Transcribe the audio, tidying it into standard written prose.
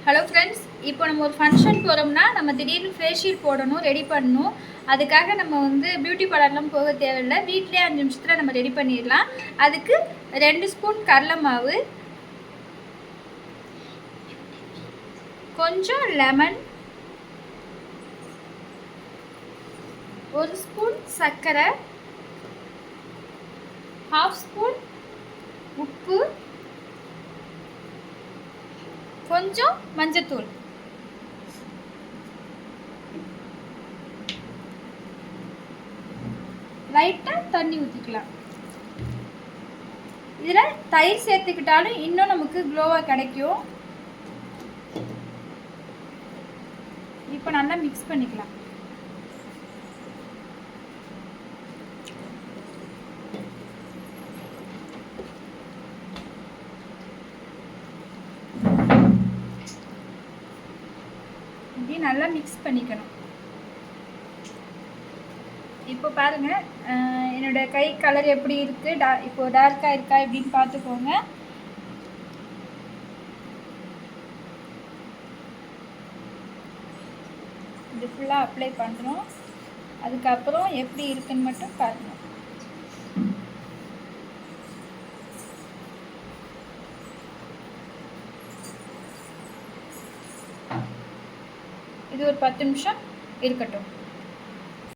Hello friends, இப்போ நம்ம ஒரு ஃபங்க்ஷன் போகிறோம்னா நம்ம திடீர்னு ஃபேஷியல் போடணும், ரெடி பண்ணணும். அதுக்காக நம்ம பியூட்டி பார்லர்லாம் போக தேவையில்லை, வீட்டிலே 5 நிமிஷத்தில் நம்ம ரெடி பண்ணிடலாம். அதுக்கு 2 ஸ்பூன் கடலை மாவு, கொஞ்சம் லெமன், 1 ஸ்பூன் சர்க்கரை, 1/2 ஸ்பூன் உப்பு, கொஞ்சம் மஞ்சத்தூள். லைட்டாக தண்ணி ஊற்றிக்கலாம். இதில் தயிர் சேர்த்துக்கிட்டாலும் இன்னும் நமக்கு க்ளோவாக கிடைக்கும். இப்போ நல்லா மிக்ஸ் பண்ணிக்கலாம். இப்படி நல்லா மிக்ஸ் பண்ணிக்கணும். இப்போ பாருங்கள், என்னோடய கை கலர் எப்படி இருக்குது, இப்போ டார்க்காக இருக்கா எப்படின்னு பார்த்துக்கோங்க. இது ஃபுல்லாக அப்ளை பண்ணுறோம். அதுக்கப்புறம் எப்படி இருக்குன்னு மட்டும் பாருங்கள். இது ஒரு 10 நிமிஷம் இருக்கட்டும்.